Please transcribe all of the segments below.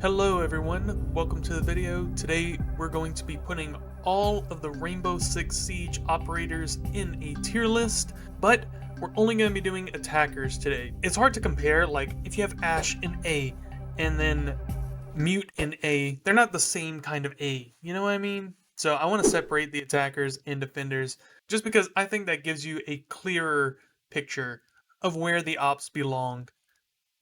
Hello everyone, welcome to the video. Today we're going to be putting all of the Rainbow Six Siege operators in a tier list, but we're only going to be doing attackers today. It's hard to compare, like if you have Ashe in A and then Mute in A, they're not the same kind of A, you know what I mean? So I want to separate the attackers and defenders just because I think that gives you a clearer picture of where the ops belong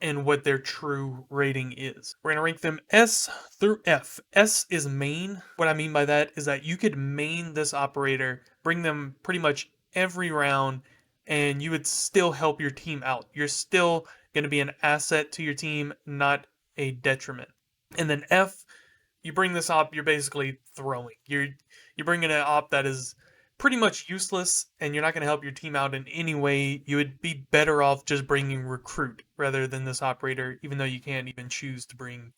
and what their true rating is. We're going to rank them S through F. S is main. What I mean by that is that you could main this operator, bring them pretty much every round, and you would still help your team out. You're still going to be an asset to your team, not a detriment. And then F, you bring this op, you're basically throwing. You're bringing an op that is pretty much useless, and you're not going to help your team out in any way. You would be better off just bringing recruit rather than this operator, even though you can't even choose to bring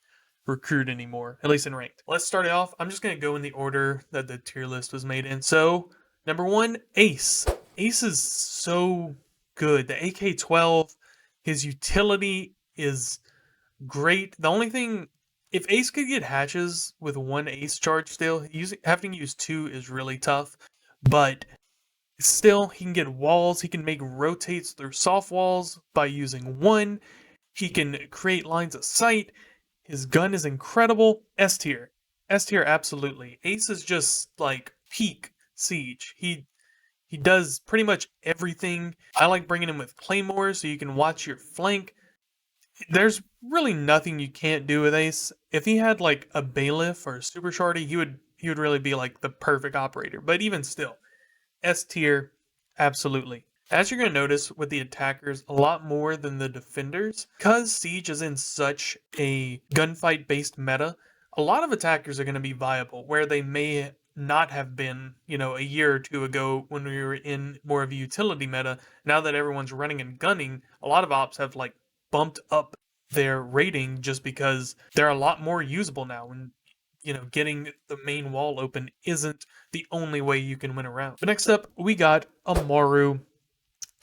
recruit anymore, at least in ranked. Let's start it off. I'm just going to go in the order that the tier list was made in. So, number 1, Ace. Ace is so good. The AK-12, his utility is great. The only thing, if Ace could get hatches with 1 Ace charge still, having to use 2 is really tough. But still, he can get walls. He can make rotates through soft walls by using 1. He can create lines of sight. His gun is incredible. S tier. S tier, absolutely. Ace is just like peak Siege. He does pretty much everything. I like bringing him with Claymore so you can watch your flank. There's really nothing you can't do with Ace. If he had like a Bailiff or a Super Shorty, he would really be like the perfect operator. But even still, S tier, absolutely. As you're going to notice with the attackers, a lot more than the defenders, because Siege is in such a gunfight-based meta, a lot of attackers are going to be viable, where they may not have been, a year or two ago when we were in more of a utility meta. Now that everyone's running and gunning, a lot of ops have like bumped up their rating just because they're a lot more usable now. And getting the main wall open isn't the only way you can win a round. But next up, we got Amaru.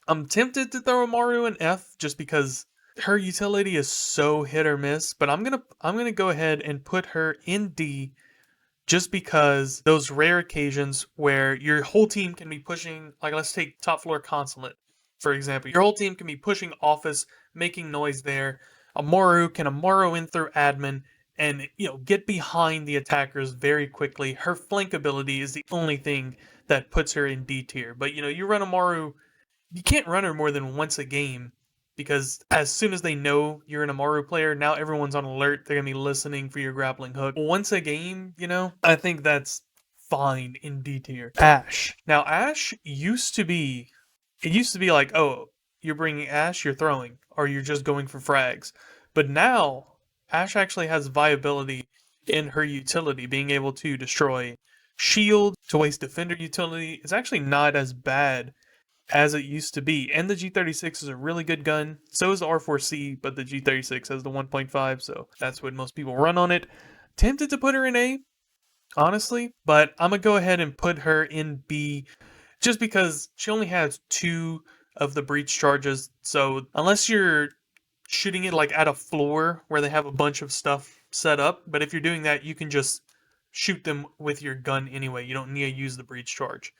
I'm tempted to throw Amaru in F just because her utility is so hit or miss, but I'm gonna go ahead and put her in D just because those rare occasions where your whole team can be pushing, like let's take top floor consulate, for example. Your whole team can be pushing office, making noise there. Amaru can Amaru in through admin and get behind the attackers very quickly. Her flank ability is the only thing that puts her in D tier. But you run Amaru, you can't run her more than once a game because as soon as they know you're an Amaru player, now everyone's on alert. They're gonna be listening for your grappling hook. Once a game, I think that's fine in D tier. Ashe. Now Ashe used to be like, oh, you're bringing Ashe, you're throwing, or you're just going for frags. But now Ashe actually has viability in her utility, being able to destroy shield, to waste defender utility. It's actually not as bad as it used to be. And the G36 is a really good gun. So is the R4C, but the G36 has the 1.5, so that's what most people run on it. Tempted to put her in A, honestly, but I'm going to go ahead and put her in B just because she only has 2 of the breach charges. So unless you're shooting it like at a floor where they have a bunch of stuff set up, but if you're doing that, you can just shoot them with your gun anyway. You don't need to use the breach charge.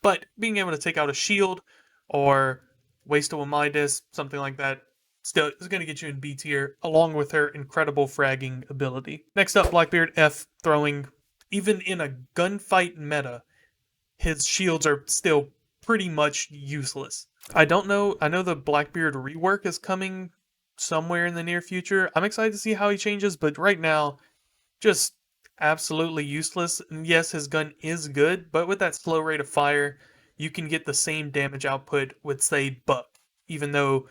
But being able to take out a shield or waste a Midas, something like that, still is going to get you in B tier, along with her incredible fragging ability. Next up, Blackbeard F, throwing. Even in a gunfight meta, his shields are still pretty much useless. I know the Blackbeard rework is coming somewhere in the near future. I'm excited to see how he changes, but right now, just absolutely useless. And yes, his gun is good, but with that slow rate of fire, you can get the same damage output with, say, Buck. Even though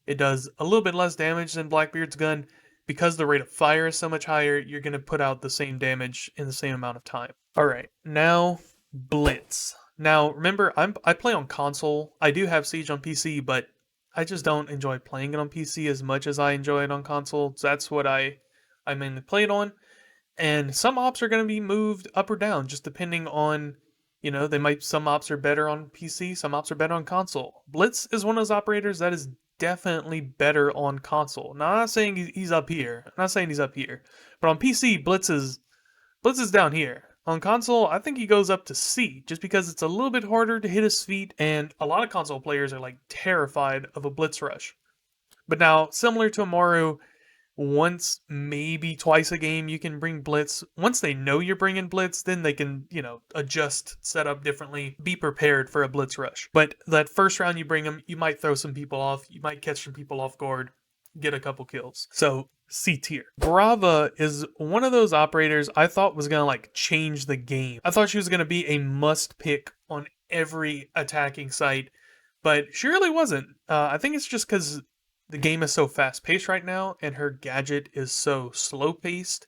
it does a little bit less damage than Blackbeard's gun, because the rate of fire is so much higher, you're going to put out the same damage in the same amount of time. Alright, now Blitz. Now, remember, I play on console. I do have Siege on PC, but I just don't enjoy playing it on PC as much as I enjoy it on console. So that's what I mainly play it on. And some ops are going to be moved up or down, just depending on, some ops are better on PC, some ops are better on console. Blitz is one of those operators that is definitely better on console. Now, I'm not saying he's up here. I'm not saying he's up here. But on PC, Blitz is down here. On console, I think he goes up to C, just because it's a little bit harder to hit his feet, and a lot of console players are like terrified of a Blitz rush. But now, similar to Amaru, once, maybe twice a game, you can bring Blitz. Once they know you're bringing Blitz, then they can, adjust setup differently, be prepared for a Blitz rush. But that first round you bring him, you might throw some people off, you might catch some people off guard, get a couple kills. So, C tier. Brava is one of those operators I thought was going to like change the game. I thought she was going to be a must pick on every attacking site, but she really wasn't. I think it's just because the game is so fast paced right now and her gadget is so slow paced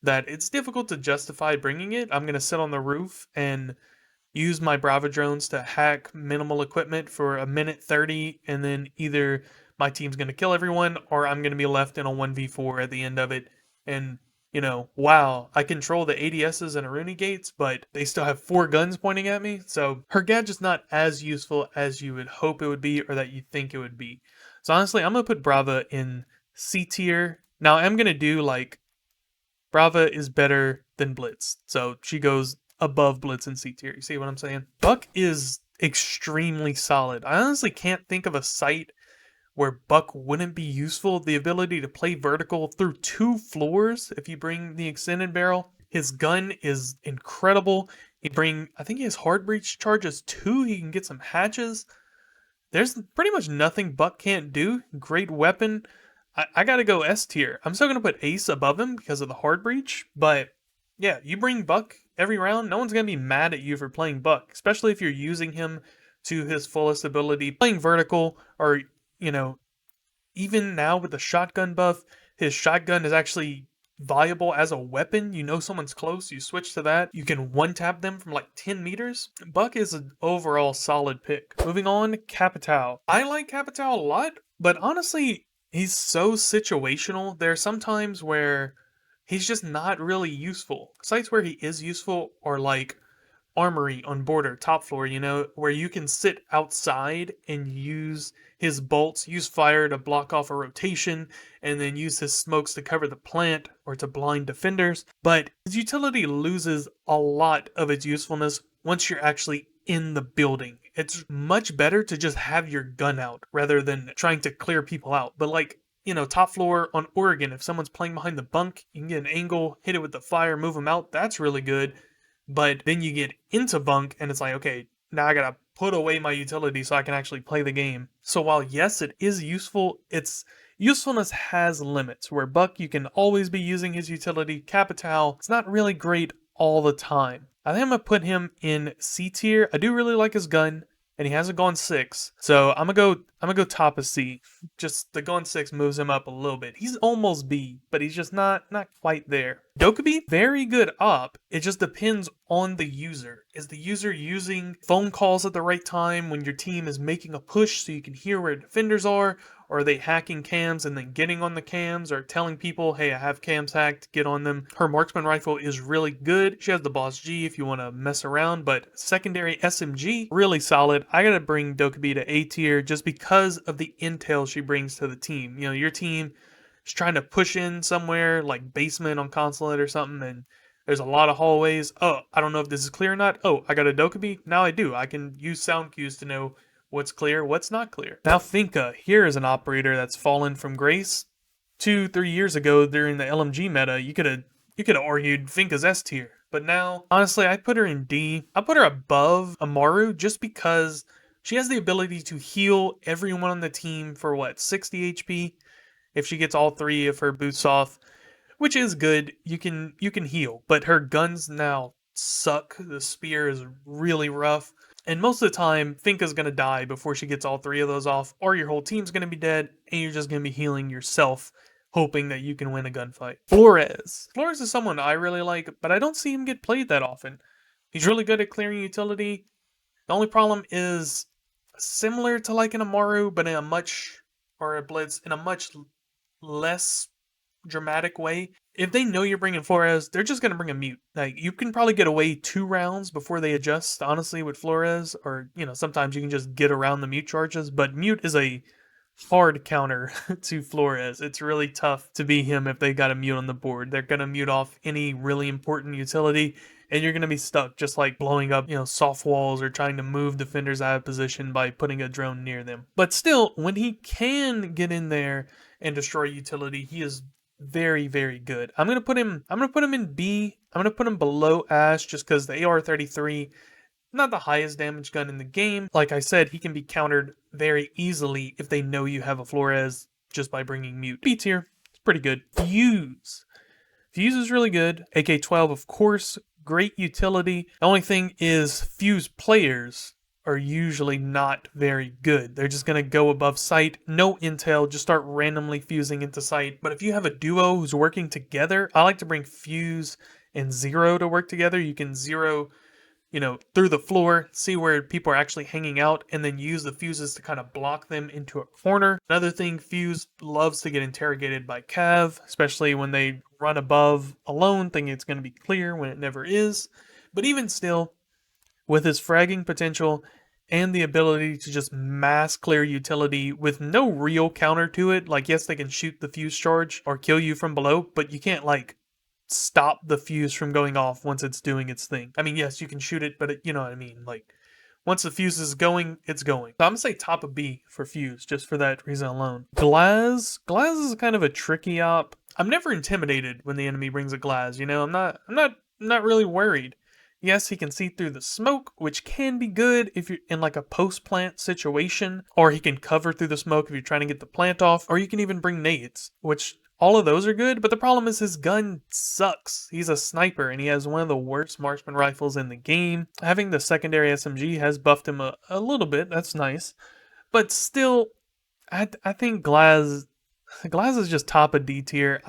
that it's difficult to justify bringing it. I'm going to sit on the roof and use my Brava drones to hack minimal equipment for a minute 30, and then either my team's going to kill everyone or I'm going to be left in a 1v4 at the end of it. And, wow, I control the ADSs and Aruni gates, but they still have 4 guns pointing at me. So her gadget's not as useful as you would hope it would be or that you think it would be. So honestly, I'm going to put Brava in C tier. Now I'm going to do like Brava is better than Blitz. So she goes above Blitz in C tier. You see what I'm saying? Buck is extremely solid. I honestly can't think of a site where Buck wouldn't be useful. The ability to play vertical through 2 floors if you bring the extended barrel. His gun is incredible. I think he has hard breach charges too. He can get some hatches. There's pretty much nothing Buck can't do. Great weapon. I gotta go S tier. I'm still gonna put Ace above him because of the hard breach, but yeah, you bring Buck every round, no one's gonna be mad at you for playing Buck, especially if you're using him to his fullest ability. Playing vertical, or, even now with the shotgun buff, his shotgun is actually viable as a weapon. You know someone's close, you switch to that. You can one-tap them from like 10 meters. Buck is an overall solid pick. Moving on, Capitao. I like Capitao a lot, but honestly, he's so situational. There are some times where he's just not really useful. Sites where he is useful are like Armory on border, top floor, where you can sit outside and use his bolts, use fire to block off a rotation, and then use his smokes to cover the plant or to blind defenders. But his utility loses a lot of its usefulness once you're actually in the building. It's much better to just have your gun out rather than trying to clear people out. But like, top floor on Oregon, if someone's playing behind the bunk, you can get an angle, hit it with the fire, move them out. That's really good. But then you get into bunk and it's like, okay, now I gotta put away my utility so I can actually play the game. So while yes, it is useful, its usefulness has limits. Where Buck, you can always be using his utility. Capitao, it's not really great all the time. I think I'm gonna put him in C tier. I do really like his gun, and he hasn't gone 6. So I'm gonna go top of C. Just the gone 6 moves him up a little bit. He's almost B, but he's just not quite there. Dokkaebi, very good op. It just depends on the user. Is the user using phone calls at the right time when your team is making a push so you can hear where defenders are? Or are they hacking cams and then getting on the cams, or telling people, hey, I have cams hacked, get on them? Her marksman rifle is really good. She has the Boss G if you want to mess around, but secondary SMG, really solid. I gotta bring Dokkaebi to A tier just because of the intel she brings to the team. Your team is trying to push in somewhere, like basement on Consulate or something, and there's a lot of hallways. Oh, I don't know if this is clear or not. Oh, I got a Dokkaebi? Now I do. I can use sound cues to know what's clear, what's not clear. Now Finka, here is an operator that's fallen from grace. 2-3 years ago during the LMG meta, you could have argued Finka's S tier. But now, honestly, I put her in D. I put her above Amaru just because she has the ability to heal everyone on the team for 60 HP if she gets all 3 of her boosts off, which is good. You can heal, but her guns now suck. The spear is really rough. And most of the time, Finka's going to die before she gets all 3 of those off, or your whole team's going to be dead, and you're just going to be healing yourself, hoping that you can win a gunfight. Flores. Flores is someone I really like, but I don't see him get played that often. He's really good at clearing utility. The only problem is similar to like an Amaru, but or a Blitz, in a much less dramatic way. If they know you're bringing Flores, they're just going to bring a mute. Like, you can probably get away 2 rounds before they adjust, honestly, with Flores, or, sometimes you can just get around the mute charges, but mute is a hard counter to Flores. It's really tough to be him if they got a mute on the board. They're going to mute off any really important utility, and you're going to be stuck just like blowing up, soft walls or trying to move defenders out of position by putting a drone near them. But still, when he can get in there and destroy utility, he is very, very good. I'm gonna put him in B. I'm gonna put him below Ash just because the AR-33, not the highest damage gun in the game. Like I said, he can be countered very easily if they know you have a Flores just by bringing mute. B tier, it's pretty good. Fuse is really good. AK-12, of course, great utility. The only thing is Fuse players are usually not very good. They're just going to go above sight, no intel, just start randomly fusing into sight. But if you have a duo who's working together, I like to bring Fuse and Zero to work together. You can zero, through the floor, see where people are actually hanging out, and then use the fuses to kind of block them into a corner. Another thing, Fuse loves to get interrogated by Cav, especially when they run above alone, thinking it's going to be clear when it never is. But even still, with his fragging potential and the ability to just mass clear utility with no real counter to it, like yes, they can shoot the fuse charge or kill you from below, but you can't stop the fuse from going off once it's doing its thing. I mean, yes, you can shoot it, but you know what I mean. Once the fuse is going, it's going. So I'm gonna say top of B for Fuse, just for that reason alone. Glaz is kind of a tricky op. I'm never intimidated when the enemy brings a Glaz. I'm not really worried. Yes, he can see through the smoke, which can be good if you're in a post-plant situation, or he can cover through the smoke if you're trying to get the plant off, or you can even bring nades, which all of those are good, but the problem is his gun sucks. He's a sniper, and he has one of the worst marksman rifles in the game. Having the secondary SMG has buffed him a little bit, that's nice. But still, I think Glaz is just top of D tier.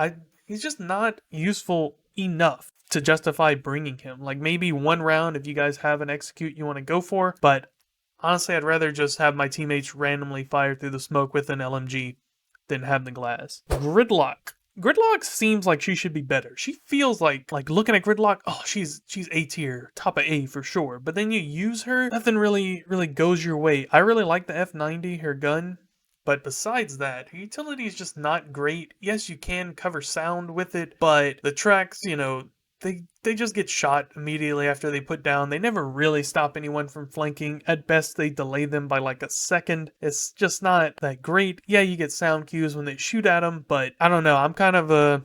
He's just not useful enough to justify bringing him. Maybe one round if you guys have an execute you want to go for, but honestly I'd rather just have my teammates randomly fire through the smoke with an LMG than have the Glaz. Gridlock seems like she should be better. She feels like looking at Gridlock, oh, she's A tier, top of A for sure. But then you use her, nothing really goes your way. I really like the F90, her gun. But besides that, her utility is just not great. Yes, you can cover sound with it, but the tracks, they just get shot immediately after they put down. They never really stop anyone from flanking. At best, they delay them by a second. It's just not that great. Yeah, you get sound cues when they shoot at them, but I don't know. I'm kind of I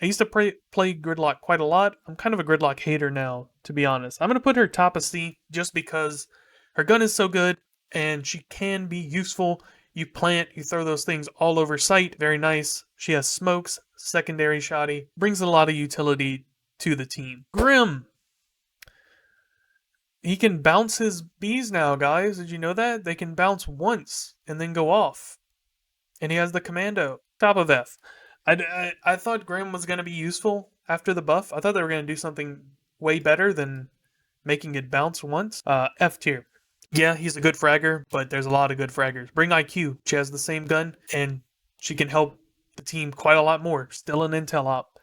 used to play Gridlock quite a lot. I'm kind of a Gridlock hater now, to be honest. I'm going to put her top of C just because her gun is so good and she can be useful. You plant, you throw those things all over sight. Very nice. She has smokes, secondary shoddy. Brings a lot of utility to the team. Grim. He can bounce his bees now, guys. Did you know that? They can bounce once and then go off. And he has the commando. Top of F. I thought Grim was going to be useful after the buff. I thought they were going to do something way better than making it bounce once. F tier. Yeah, he's a good fragger, but there's a lot of good fraggers. Bring IQ. She has the same gun, and she can help the team quite a lot more. Still an intel op.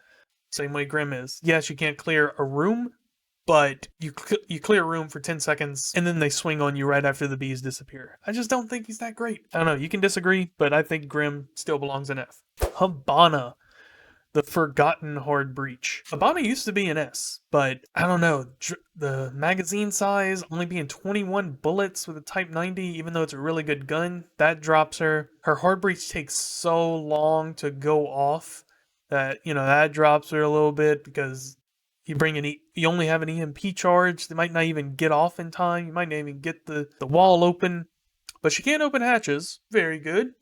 Same way Grim is. Yes, you can't clear a room, but you clear a room for 10 seconds, and then they swing on you right after the bees disappear. I just don't think he's that great. I don't know, you can disagree, but I think Grim still belongs in F. Habana, the forgotten hard breach. Habana used to be an S, but I don't know, the magazine size only being 21 bullets with a Type 90, even though it's a really good gun, that drops her. Her hard breach takes so long to go off that, that drops her a little bit because you only have an EMP charge. They might not even get off in time. You might not even get the wall open, but she can open hatches. Very good,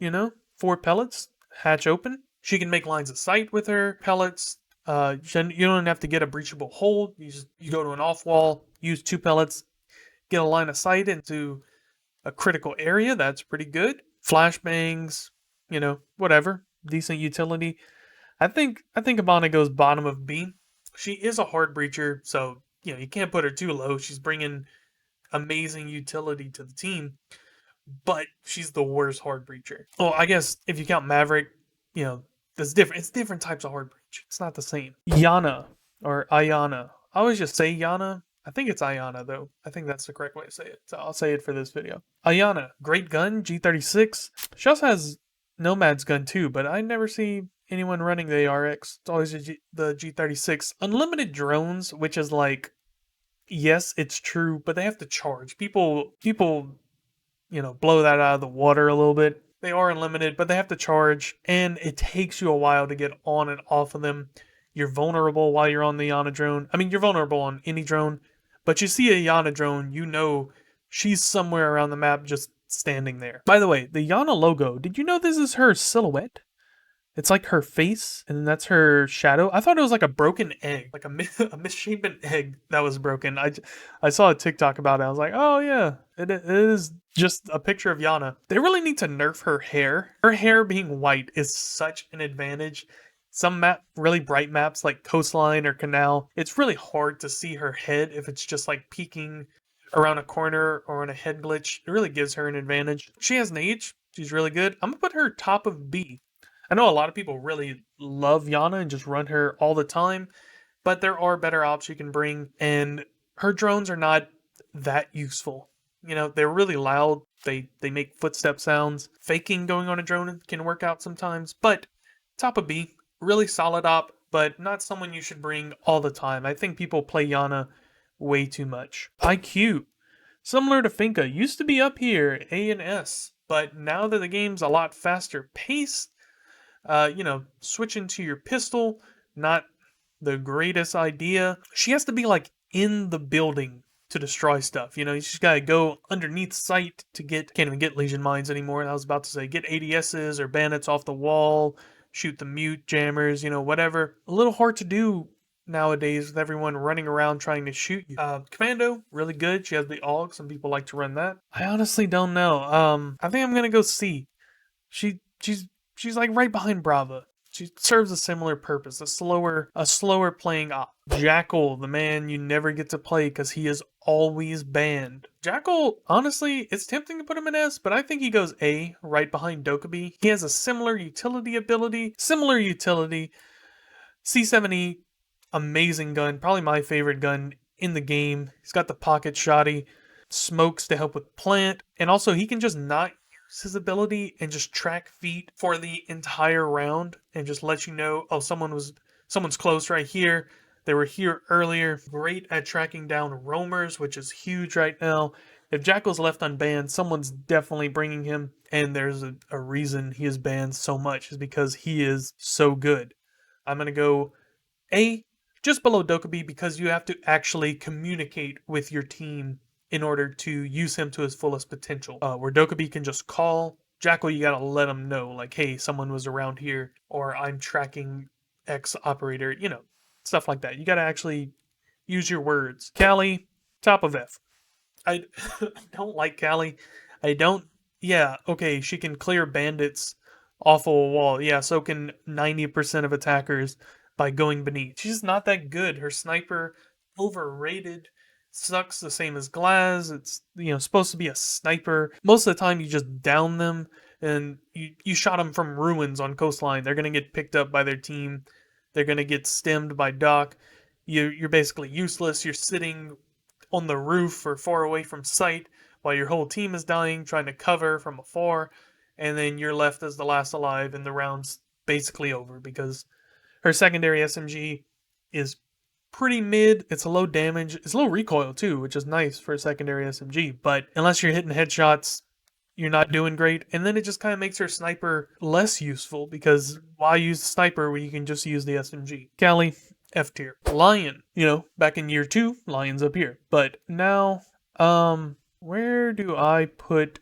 4 pellets, hatch open. She can make lines of sight with her pellets. You don't have to get a breachable hold. You go to an off wall, use 2 pellets, get a line of sight into a critical area. That's pretty good. Flashbangs, whatever. Decent utility. I think Habana goes bottom of B. She is a hard breacher, so you can't put her too low. She's bringing amazing utility to the team, but she's the worst hard breacher. Oh, I guess if you count Maverick, there's different. It's different types of hard breach. It's not the same. Yana or Ayana. I always just say Yana. I think it's Ayana, though. I think that's the correct way to say it, so I'll say it for this video. Ayana, great gun, G36. She also has Nomad's gun, too, but I never see anyone running the ARX. It's always the G36. Unlimited drones, which is like, yes, it's true, but they have to charge. People, blow that out of the water a little bit. They are unlimited, but they have to charge, and it takes you a while to get on and off of them. You're vulnerable while you're on the Yana drone. I mean, you're vulnerable on any drone, but you see a Yana drone, you know she's somewhere around the map just standing there. By the way, the Yana logo, did you know this is her silhouette? It's like her face, and that's her shadow. I thought it was like a broken egg, like a misshapen egg that was broken. I saw a TikTok about it. I was like, oh yeah, it is just a picture of Yana. They really need to nerf her hair. Her hair being white is such an advantage. Some really bright maps like Coastline or Canal, it's really hard to see her head if it's just like peeking around a corner or on a head glitch. It really gives her an advantage. She has an H. She's really good. I'm gonna put her top of B. I know a lot of people really love Yana and just run her all the time, but there are better ops you can bring, and her drones are not that useful. You know, they're really loud. They make footstep sounds. Faking going on a drone can work out sometimes, but top of B, really solid op, but not someone you should bring all the time. I think people play Yana way too much. IQ, similar to Finka, used to be up here, A and S, but now that the game's a lot faster paced, switching to your pistol, not the greatest idea. She has to be like in the building to destroy stuff. You know, she's got to go underneath sight to can't even get Legion Mines anymore. I was about to say, get ADSs or bandits off the wall, shoot the mute jammers, whatever. A little hard to do nowadays with everyone running around trying to shoot you. Commando, really good. She has the AUG. Some people like to run that. I honestly don't know. I think I'm gonna go C. She's like right behind Brava. She serves a similar purpose, a slower playing op. Jackal, the man you never get to play because he is always banned. Jackal, honestly, it's tempting to put him in S, but I think he goes A, right behind Dokkaebi. He has a similar utility ability. C7E, amazing gun, probably my favorite gun in the game. He's got the pocket shotty, smokes to help with plant, and also he can just not his ability and just track feet for the entire round and just let you know, oh, someone's close right here. They were here earlier. Great at tracking down roamers, which is huge right now. If Jackal's left unbanned, someone's definitely bringing him, and there's a reason he is banned so much is because he is so good. I'm gonna go A, just below Dokkaebi, because you have to actually communicate with your team in order to use him to his fullest potential. Where Dokkaebi can just call, Jackal, you gotta let him know, like, hey, someone was around here, or I'm tracking X operator, stuff like that. You gotta actually use your words. Callie, top of F. I don't like Callie. Yeah, okay, she can clear bandits off of a wall. Yeah, so can 90% of attackers by going beneath. She's not that good. Her sniper, overrated. Sucks, the same as Glaz. It's supposed to be a sniper. Most of the time you just down them and you shot them from ruins on Coastline. They're gonna get picked up by their team. They're gonna get stemmed by Doc. You're basically useless. You're sitting on the roof or far away from sight while your whole team is dying, trying to cover from afar, and then you're left as the last alive and the round's basically over because her secondary SMG is pretty mid. It's a low damage. It's low recoil too, which is nice for a secondary SMG. But unless you're hitting headshots, you're not doing great. And then it just kind of makes her sniper less useful because why use the sniper when you can just use the SMG? Callie, F tier. Lion, back in year 2, Lion's up here. But now, where do I put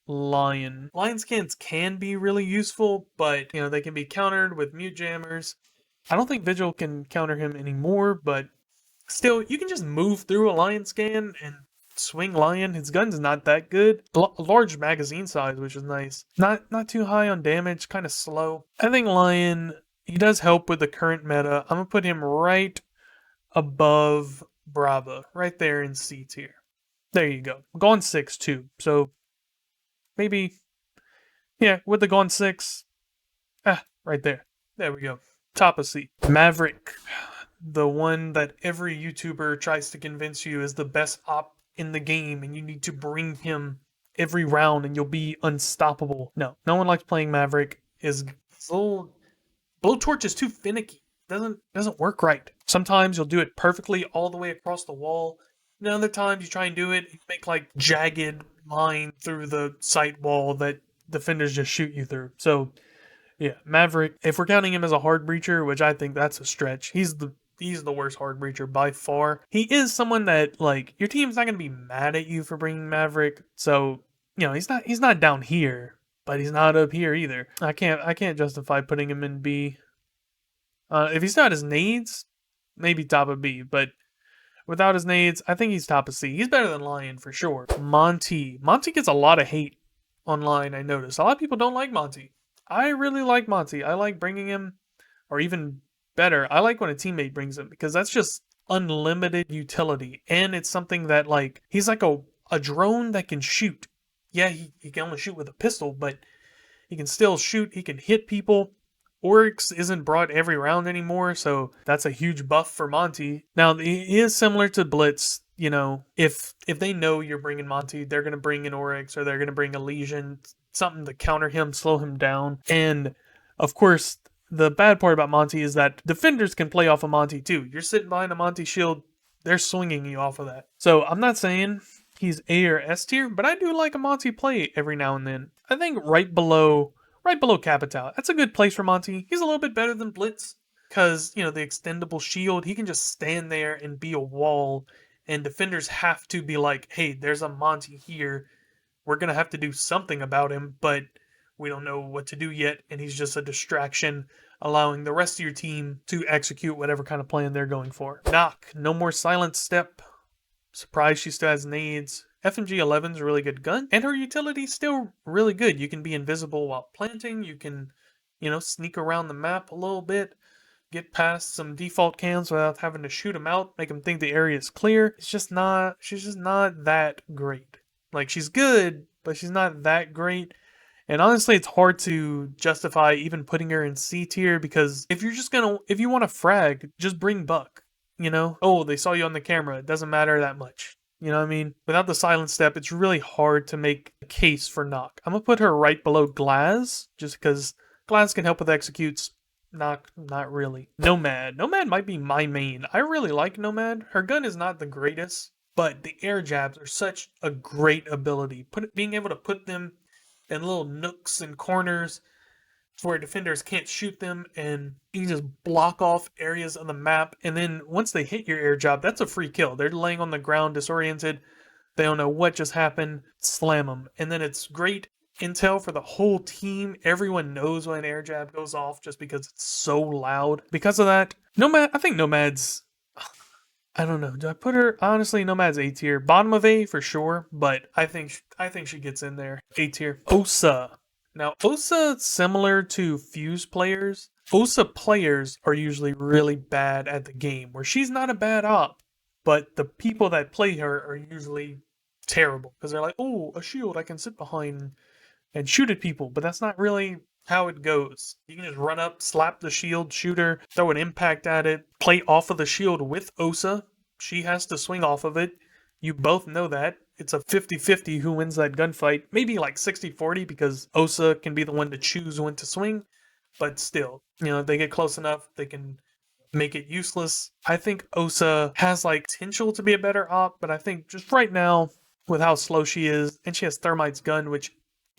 Lion? Lion scans can be really useful, but they can be countered with mute jammers. I don't think Vigil can counter him anymore, but still, you can just move through a Lion scan and swing Lion. His gun's not that good. Large magazine size, which is nice. Not too high on damage, kind of slow. I think Lion, he does help with the current meta. I'm going to put him right above Brava, right there in C tier. There you go. Gone 6 too, so maybe, yeah, with the Gone 6, right there. There we go. Top of C. Maverick. the one that every YouTuber tries to convince you is the best op in the game, and you need to bring him every round and you'll be unstoppable. No, no one likes playing Maverick. His little blowtorch is too finicky. Doesn't work right. Sometimes you'll do it perfectly all the way across the wall. And other times you try and do it, you make like jagged line through the sight wall that defenders just shoot you through. So yeah, Maverick, if we're counting him as a hard breacher, which I think that's a stretch, he's the worst hard breacher by far. He is someone that, like, your team's not gonna be mad at you for bringing Maverick, so he's not down here, but he's not up here either. I can't justify putting him in B. If he's not his nades, maybe top of B, but without his nades, I think he's top of C. He's better than Lion for sure. Monty gets a lot of hate online. I noticed a lot of people don't like Monty. I really like Monty. I like bringing him, or even better, I like when a teammate brings him, because that's just unlimited utility, and it's something that, like, he's like a drone that can shoot. Yeah, he can only shoot with a pistol, but he can still shoot. He can hit people. Oryx isn't brought every round anymore, so that's a huge buff for Monty. Now, he is similar to Blitz. If they know you're bringing Monty, they're going to bring an Oryx, or they're going to bring a Legion, something to counter him, slow him down. And, of course, the bad part about Monty is that defenders can play off of Monty too. You're sitting behind a Monty shield, they're swinging you off of that. So I'm not saying he's A or S tier, but I do like a Monty play every now and then. I think right below Capital, that's a good place for Monty. He's a little bit better than Blitz, because, the extendable shield, he can just stand there and be a wall, and defenders have to be like, hey, there's a Monty here. We're going to have to do something about him, but we don't know what to do yet, and he's just a distraction, allowing the rest of your team to execute whatever kind of plan they're going for. Knock, no more silent step. Surprised she still has nades. FMG 11 is a really good gun, and her utility's still really good. You can be invisible while planting. You can, sneak around the map a little bit, get past some default cams without having to shoot them out, make them think the area is clear. She's just not that great. Like, she's good, but she's not that great. And honestly, it's hard to justify even putting her in C tier, because if you want to frag, just bring Buck. Oh, they saw you on the camera. It doesn't matter that much. You know what I mean? Without the silent step, it's really hard to make a case for Knock. I'm going to put her right below Glaz, just because Glaz can help with executes. Knock, not really. Nomad. Nomad might be my main. I really like Nomad. Her gun is not the greatest, but the air jabs are such a great ability. Being able to put them in little nooks and corners where defenders can't shoot them, and you can just block off areas on the map, and then once they hit your air job, that's a free kill. They're laying on the ground disoriented, they don't know what just happened, slam them. And then it's great intel for the whole team. Everyone knows when an air jab goes off just because it's so loud. Because of that, I think Nomad's, I don't know, do I put her, honestly, Nomad's A tier. Bottom of A for sure, but I think she gets in there. A tier. Osa. Now, Osa, similar to Fuse players, Osa players are usually really bad at the game, where she's not a bad op, but the people that play her are usually terrible, because they're like, oh, a shield I can sit behind and shoot at people, but that's not really how it goes. You can just run up, slap the shield, shoot her, throw an impact at it, play off of the shield with Osa. She has to swing off of it. You both know that. It's a 50-50 who wins that gunfight. Maybe like 60-40, because Osa can be the one to choose when to swing. But still, if they get close enough, they can make it useless. I think Osa has like potential to be a better op, but I think just right now, with how slow she is, and she has Thermite's gun, which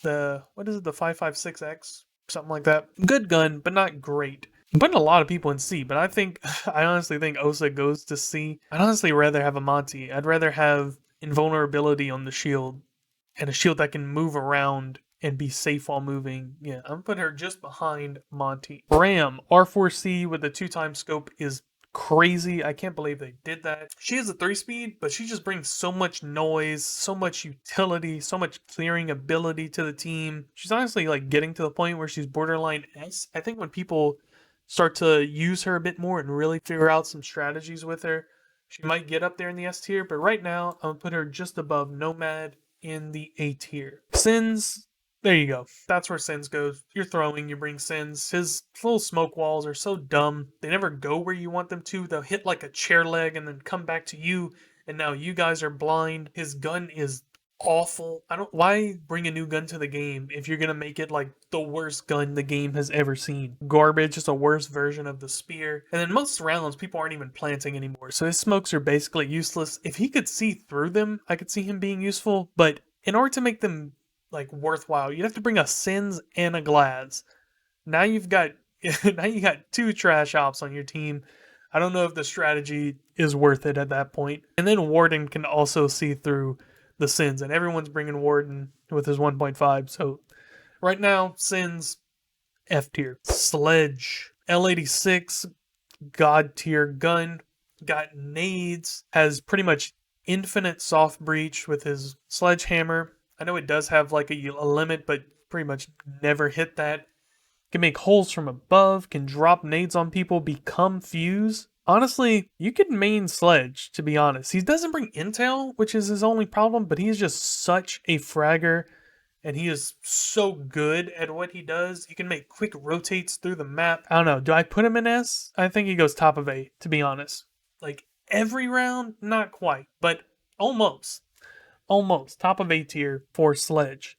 the 5.56X? Something like that. Good gun, but not great. I'm putting a lot of people in C, but I honestly think Osa goes to C. I'd honestly rather have a Monty. I'd rather have invulnerability on the shield, and a shield that can move around and be safe while moving. Yeah, I'm putting her just behind Monty. Ram, R4C with the 2x scope is crazy. I can't believe they did that. She has a 3-speed, but she just brings so much noise, so much utility, so much clearing ability to the team. She's honestly like getting to the point where she's borderline S. I think when people start to use her a bit more and really figure out some strategies with her, she might get up there in the S tier, but right now I'm going to put her just above Nomad in the A tier. Sins, There you go. That's where Sins goes. You're throwing, you bring Sins. His little smoke walls are so dumb. They never go where you want them to. They'll hit like a chair leg and then come back to you, and now you guys are blind. His gun is awful. I don't why bring a new gun to the game if you're gonna make it like the worst gun the game has ever seen. Garbage, just a worse version of the spear. And then most rounds people aren't even planting anymore. So his smokes are basically useless. If he could see through them, I could see him being useful, but in order to make them like worthwhile, you'd have to bring a Sins and a Glads. Now you've got now you got two trash ops on your team. I don't know if the strategy is worth it at that point. And then Warden can also see through the Sins, and everyone's bringing Warden with his 1.5. So right now, Sins F tier. Sledge L86 God tier gun, got nades, has pretty much infinite soft breach with his sledgehammer. I know it does have like a limit, but pretty much never hit that. Can make holes from above, can drop nades on people, become fuse. Honestly, you could main Sledge, to be honest. He doesn't bring intel, which is his only problem, but he is just such a fragger, and he is so good at what he does. He can make quick rotates through the map. I don't know, do I put him in S? I think he goes top of A, to be honest. Like, every round, not quite, but almost. Almost. Top of A tier for Sledge.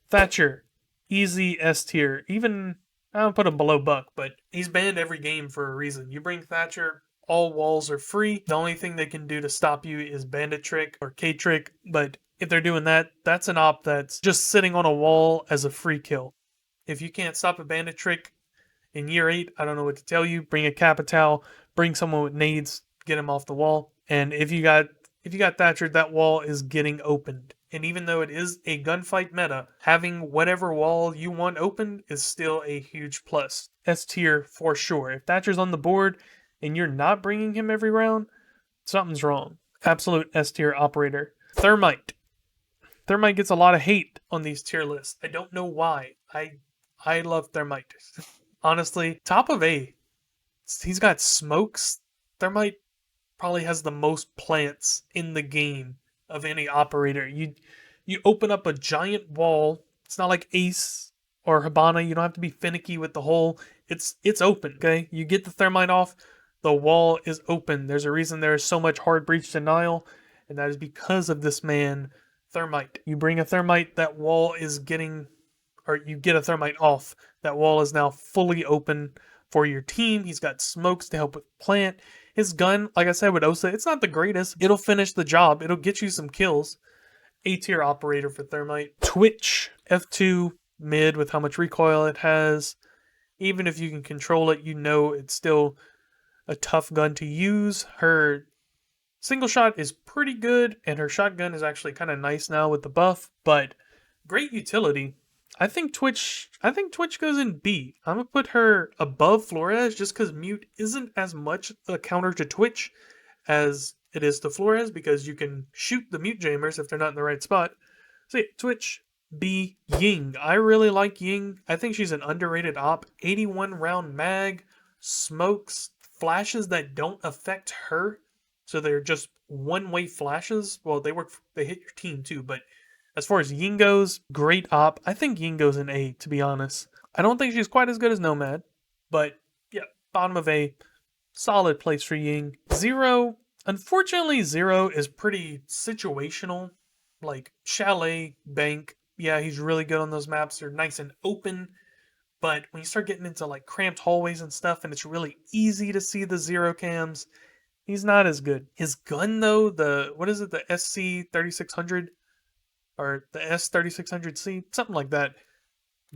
Thatcher, easy S tier. Even, I don't put him below Buck, but he's banned every game for a reason. You bring Thatcher, all walls are free. The only thing they can do to stop you is Bandit Trick or K Trick, but if they're doing that, that's an op that's just sitting on a wall as a free kill. If you can't stop a Bandit Trick in year 8, I don't know what to tell you. Bring a Capital, bring someone with nades, get him off the wall. And if you got Thatcher, that wall is getting opened. And even though it is a gunfight meta, having whatever wall you want opened is still a huge plus. S tier for sure. If Thatcher's on the board and you're not bringing him every round, something's wrong. Absolute S tier operator. Thermite. Thermite gets a lot of hate on these tier lists. I don't know why. I love Thermite. Honestly, top of A. He's got smokes. Thermite probably has the most plants in the game of any operator. You open up a giant wall. It's not like Ace or Hibana. You don't have to be finicky with the hole. It's open, okay? You get the Thermite off, the wall is open. There's a reason there is so much hard breach denial, and that is because of this man, Thermite. You bring a Thermite, that wall is getting, or you get a Thermite off. That wall is now fully open for your team. He's got smokes to help with plant. His gun, like I said with Osa, it's not the greatest. It'll finish the job. It'll get you some kills. A tier operator for Thermite. Twitch, F2, mid with how much recoil it has. Even if you can control it, you know it's still a tough gun to use. Her single shot is pretty good, and her shotgun is actually kind of nice now with the buff, but great utility. I think Twitch goes in B. I'm going to put her above Flores just because Mute isn't as much a counter to Twitch as it is to Flores, because you can shoot the Mute jammers if they're not in the right spot. So yeah, Twitch, B. Ying. I really like Ying. I think she's an underrated op. 81 round mag, smokes, flashes that don't affect her. So they're just one-way flashes. Well, they hit your team too, but as far as Ying goes, great op. I think Ying goes in A, to be honest. I don't think she's quite as good as Nomad, but yeah, bottom of A, solid place for Ying. Zero, unfortunately, Zero is pretty situational. Like Chalet, Bank, yeah, he's really good on those maps. They're nice and open, but when you start getting into like cramped hallways and stuff, and it's really easy to see the Zero cams, he's not as good. His gun though, the SC 3600? Or the S3600C, something like that.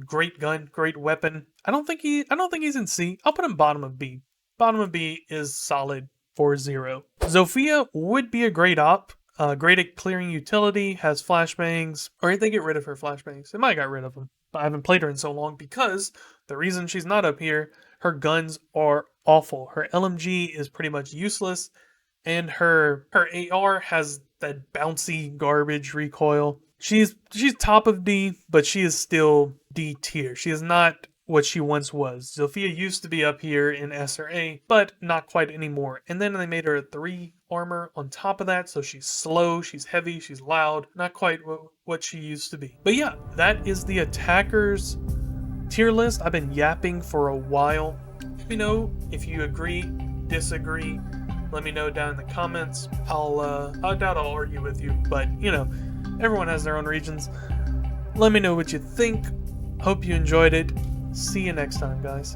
Great gun, great weapon. I don't think he's in C. I'll put him bottom of B. Bottom of B is solid for Zero. Zofia would be a great op. Great at clearing utility, has flashbangs. Or did they get rid of her flashbangs? They might have got rid of them. But I haven't played her in so long because the reason she's not up here, her guns are awful. Her LMG is pretty much useless, and her AR has that bouncy garbage recoil. She's top of D, but she is still D tier. She is not what she once was. Zofia used to be up here in S or A, but not quite anymore. And then they made her a 3 armor on top of that, so she's slow, she's heavy, she's loud, not quite what she used to be. But yeah, that is the attackers tier list. I've been yapping for a while. Let me know if you agree, disagree. Let me know down in the comments. I doubt I'll argue with you, but you know, everyone has their own regions. Let me know what you think. Hope you enjoyed it. See you next time, guys.